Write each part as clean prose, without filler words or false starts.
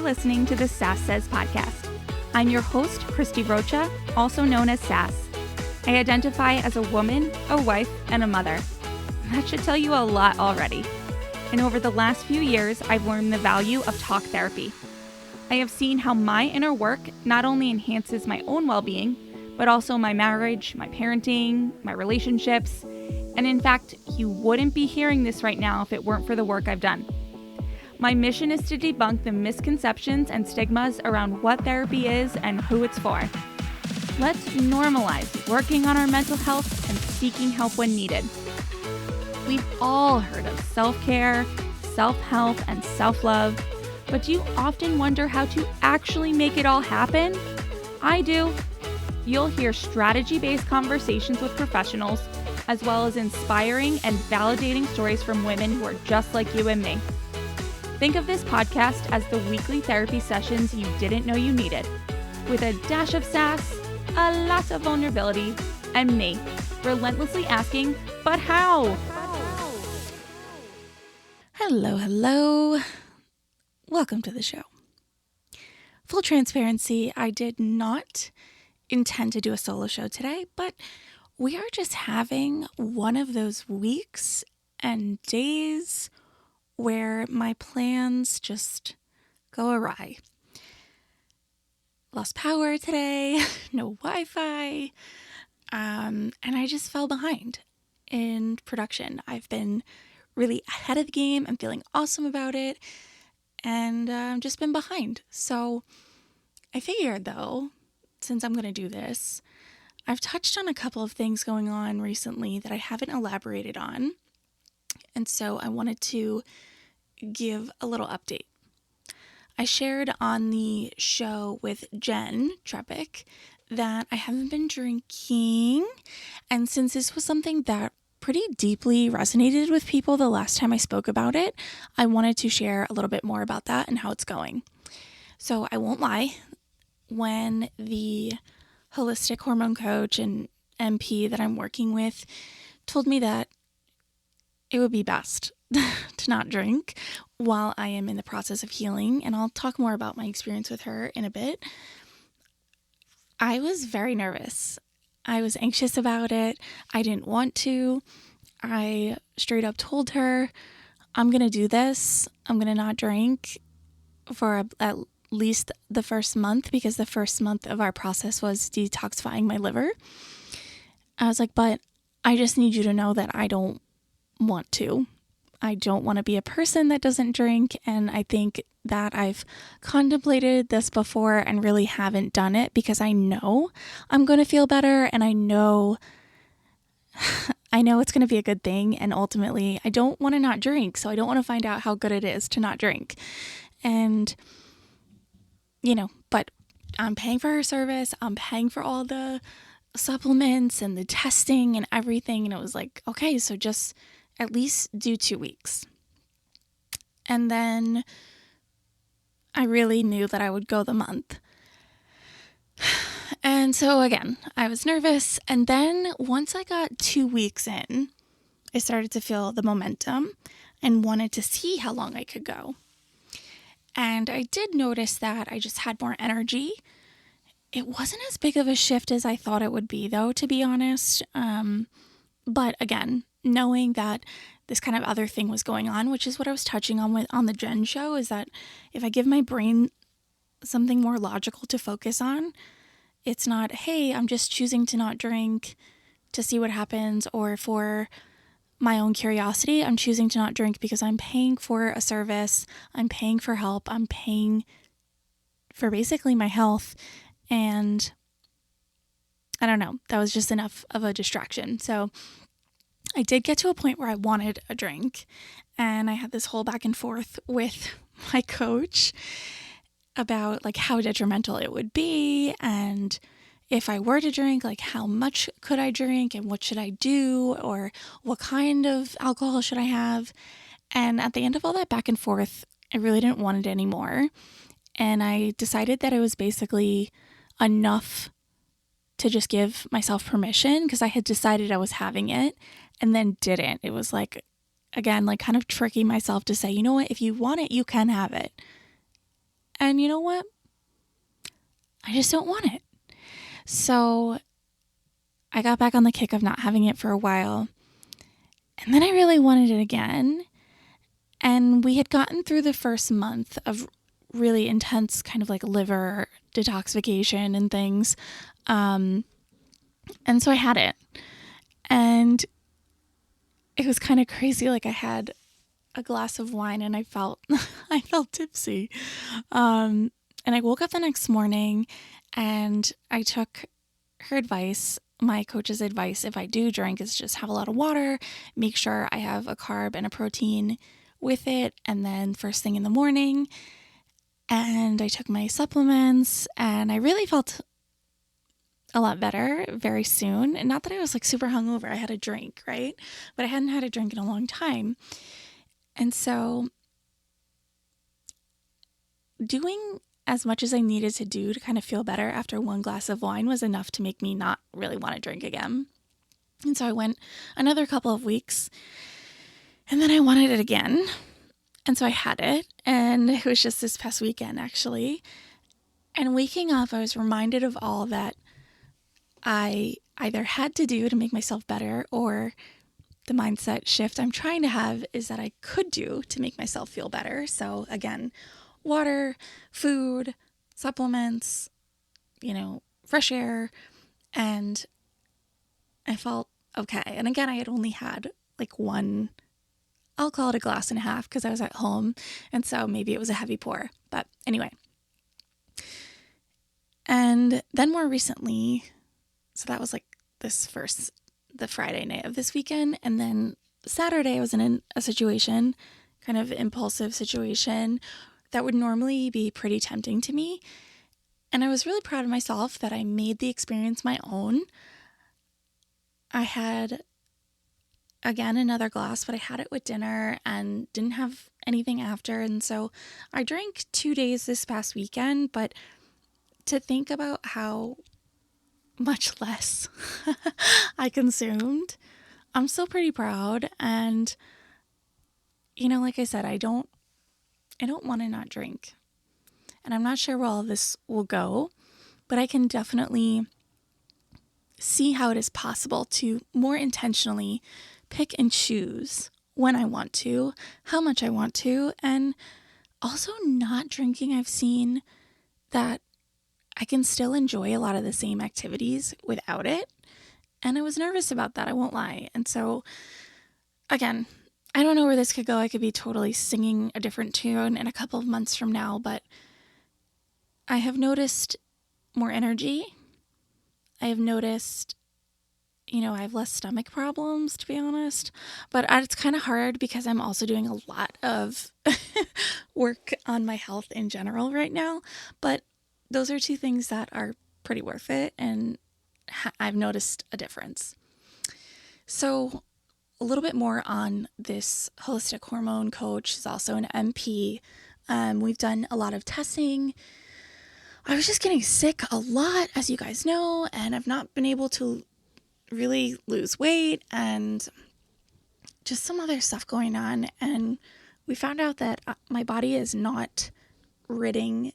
You're listening to the Sass Says podcast. I'm your host, Christie Rocha, also known as Sass. I identify as a woman, a wife, and a mother. That should tell you a lot already. And over the last few years, I've learned the value of talk therapy. I have seen how my inner work not only enhances my own well-being, but also my marriage, my parenting, my relationships. And in fact, you wouldn't be hearing this right now if it weren't for the work I've done. My mission is to debunk the misconceptions and stigmas around what therapy is and who it's for. Let's normalize working on our mental health and seeking help when needed. We've all heard of self-care, self-help, and self-love, but do you often wonder how to actually make it all happen? I do. You'll hear strategy-based conversations with professionals, as well as inspiring and validating stories from women who are just like you and me. Think of this podcast as the weekly therapy sessions you didn't know you needed, with a dash of sass, a lot of vulnerability, and me, relentlessly asking, but how? Hello. Welcome to the show. Full transparency, I did not intend to do a solo show today, but we are just having one of those weeks and days where my plans just go awry. Lost power today, no Wi-Fi, and I just fell behind in production. I've been really ahead of the game. I'm feeling awesome about it, and I've just been behind. So I figured, though, since I'm going to do this, I've touched on a couple of things going on recently that I haven't elaborated on, and so I wanted to give a little update. I shared on the show with Jen Trepic that I haven't been drinking, and since this was something that pretty deeply resonated with people the last time I spoke about it, I wanted to share a little bit more about that and how it's going. So I won't lie, when the holistic hormone coach and MP that I'm working with told me that it would be best to not drink while I am in the process of healing, and I'll talk more about my experience with her in a bit, I was very nervous. I was anxious about it. I didn't want to. I straight up told her, I'm going to do this. I'm going to not drink for at least the first month, because the first month of our process was detoxifying my liver. I was like, but I just need you to know that I don't want to. I don't want to be a person that doesn't drink, and I think that I've contemplated this before and really haven't done it because I know I'm going to feel better, and I know it's going to be a good thing, and ultimately I don't want to not drink, so I don't want to find out how good it is to not drink. And but I'm paying for her service, I'm paying for all the supplements and the testing and everything, and it was like, okay, so just at least do 2 weeks. And then I really knew that I would go the month. And so again, I was nervous. And then once I got 2 weeks in, I started to feel the momentum and wanted to see how long I could go. And I did notice that I just had more energy. It wasn't as big of a shift as I thought it would be, though, to be honest. But again, knowing that this kind of other thing was going on, which is what I was touching on the Jen show, is that if I give my brain something more logical to focus on, it's not, hey, I'm just choosing to not drink to see what happens, or for my own curiosity, I'm choosing to not drink because I'm paying for a service, I'm paying for help, I'm paying for basically my health, and I don't know, that was just enough of a distraction. So I did get to a point where I wanted a drink, and I had this whole back and forth with my coach about like how detrimental it would be, and if I were to drink, like how much could I drink, and what should I do, or what kind of alcohol should I have. And at the end of all that back and forth, I really didn't want it anymore, and I decided that it was basically enough to just give myself permission, because I had decided I was having it and then didn't. It was like, again, like kind of tricking myself to say, you know what, if you want it, you can have it. And you know what? I just don't want it. So I got back on the kick of not having it for a while. And then I really wanted it again. And we had gotten through the first month of really intense kind of like liver detoxification and things. And so I had it. And it was kind of crazy. Like I had a glass of wine and I felt tipsy. And I woke up the next morning and I took her advice, my coach's advice, if I do drink, is just have a lot of water, make sure I have a carb and a protein with it, and then first thing in the morning. And I took my supplements and I really felt a lot better very soon. And not that I was like super hungover. I had a drink, right? But I hadn't had a drink in a long time. And so doing as much as I needed to do to kind of feel better after one glass of wine was enough to make me not really want to drink again. And so I went another couple of weeks and then I wanted it again. And so I had it, and it was just this past weekend actually. And waking up, I was reminded of all that I either had to do to make myself better, or the mindset shift I'm trying to have is that I could do to make myself feel better. So again, water, food, supplements, fresh air. And I felt okay. And again, I had only had like one, I'll call it a glass and a half because I was at home. And so maybe it was a heavy pour. But anyway. And then more recently, so that was like the Friday night of this weekend. And then Saturday, I was in a situation, kind of impulsive situation that would normally be pretty tempting to me. And I was really proud of myself that I made the experience my own. I had, again, another glass, but I had it with dinner and didn't have anything after. And so I drank 2 days this past weekend, but to think about how much less I consumed, I'm still pretty proud. And, like I said, I don't want to not drink. And I'm not sure where all of this will go, but I can definitely see how it is possible to more intentionally pick and choose when I want to, how much I want to, and also not drinking. I've seen that I can still enjoy a lot of the same activities without it. And I was nervous about that, I won't lie. And so, again, I don't know where this could go. I could be totally singing a different tune in a couple of months from now, but I have noticed more energy. I have noticed, I have less stomach problems, to be honest. But it's kind of hard because I'm also doing a lot of work on my health in general right now. But those are two things that are pretty worth it, and I've noticed a difference. So a little bit more on this holistic hormone coach. She's also an MP. We've done a lot of testing. I was just getting sick a lot, as you guys know, and I've not been able to really lose weight and just some other stuff going on. And we found out that my body is not ridding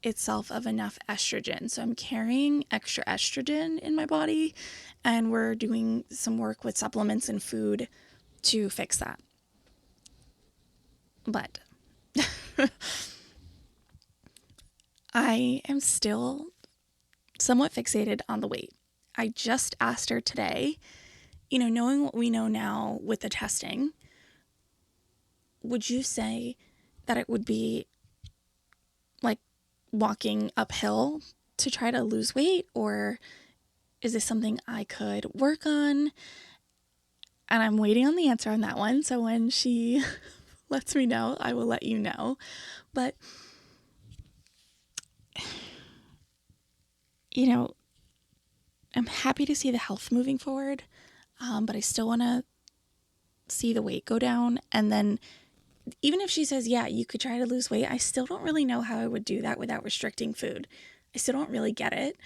itself of enough estrogen. So I'm carrying extra estrogen in my body, and we're doing some work with supplements and food to fix that. But I am still somewhat fixated on the weight. I just asked her today, knowing what we know now with the testing, would you say that it would be like walking uphill to try to lose weight, or is this something I could work on? And I'm waiting on the answer on that one. So when she lets me know, I will let you know. But, I'm happy to see the health moving forward, but I still want to see the weight go down. And then even if she says, yeah, you could try to lose weight, I still don't really know how I would do that without restricting food. I still don't really get it,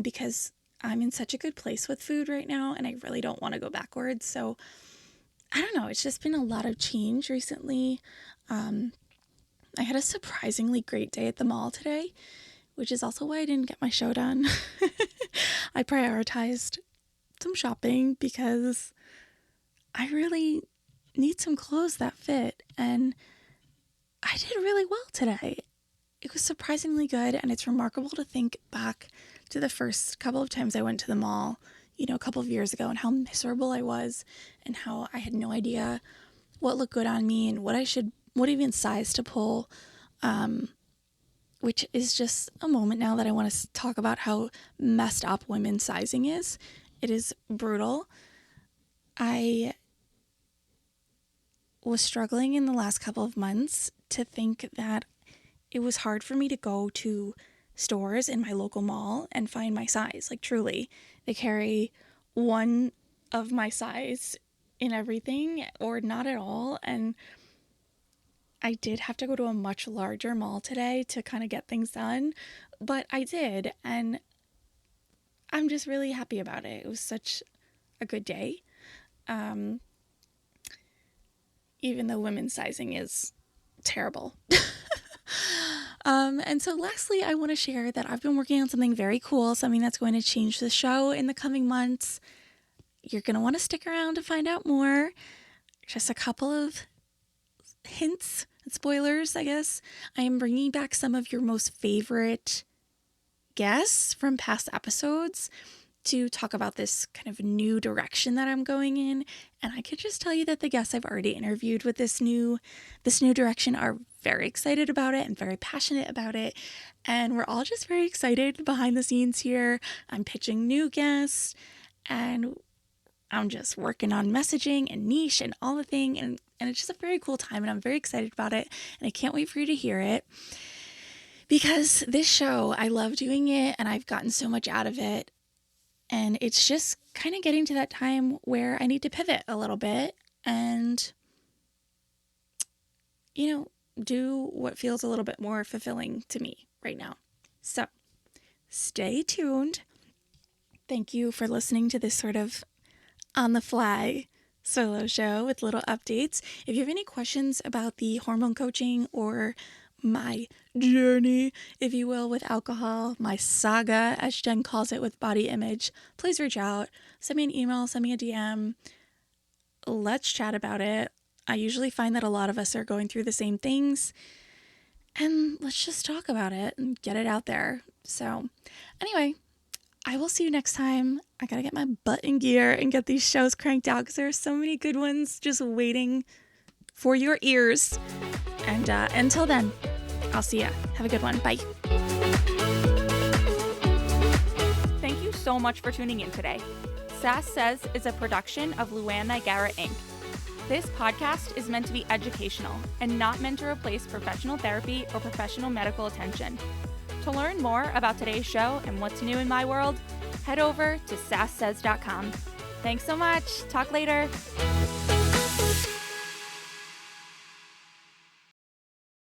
because I'm in such a good place with food right now, and I really don't want to go backwards. So I don't know. It's just been a lot of change recently. I had a surprisingly great day at the mall today, which is also why I didn't get my show done. I prioritized some shopping because I really need some clothes that fit, and I did really well today. It was surprisingly good, and it's remarkable to think back to the first couple of times I went to the mall, a couple of years ago, and how miserable I was, and how I had no idea what looked good on me and what even size to pull, which is just a moment now that I want to talk about how messed up women's sizing is. It is brutal. I was struggling in the last couple of months to think that it was hard for me to go to stores in my local mall and find my size. Like, truly, they carry one of my size in everything or not at all. And I did have to go to a much larger mall today to kind of get things done, but I did, and I'm just really happy about it. It was such a good day. Even though women's sizing is terrible. And so lastly, I want to share that I've been working on something very cool, something that's going to change the show in the coming months. You're going to want to stick around to find out more. Just a couple of hints and spoilers, I guess. I am bringing back some of your most favorite guests from past episodes to talk about this kind of new direction that I'm going in. And I could just tell you that the guests I've already interviewed with this new direction are very excited about it and very passionate about it. And we're all just very excited behind the scenes here. I'm pitching new guests, and I'm just working on messaging and niche and all the thing. And it's just a very cool time, and I'm very excited about it. And I can't wait for you to hear it. Because this show, I love doing it, and I've gotten so much out of it. And it's just kind of getting to that time where I need to pivot a little bit and, do what feels a little bit more fulfilling to me right now. So stay tuned. Thank you for listening to this sort of on the fly solo show with little updates. If you have any questions about the hormone coaching or my journey, if you will, with alcohol, my saga, as Jen calls it, with body image, please reach out. Send me an email, send me a DM. Let's chat about it. I usually find that a lot of us are going through the same things, and let's just talk about it and get it out there. So anyway, I will see you next time. I gotta get my butt in gear and get these shows cranked out because there are so many good ones just waiting for your ears. And until then, I'll see ya. Have a good one. Bye. Thank you so much for tuning in today. Sass Says is a production of Luann Nigara, Inc. This podcast is meant to be educational and not meant to replace professional therapy or professional medical attention. To learn more about today's show and what's new in my world, head over to sasssays.com. Thanks so much. Talk later.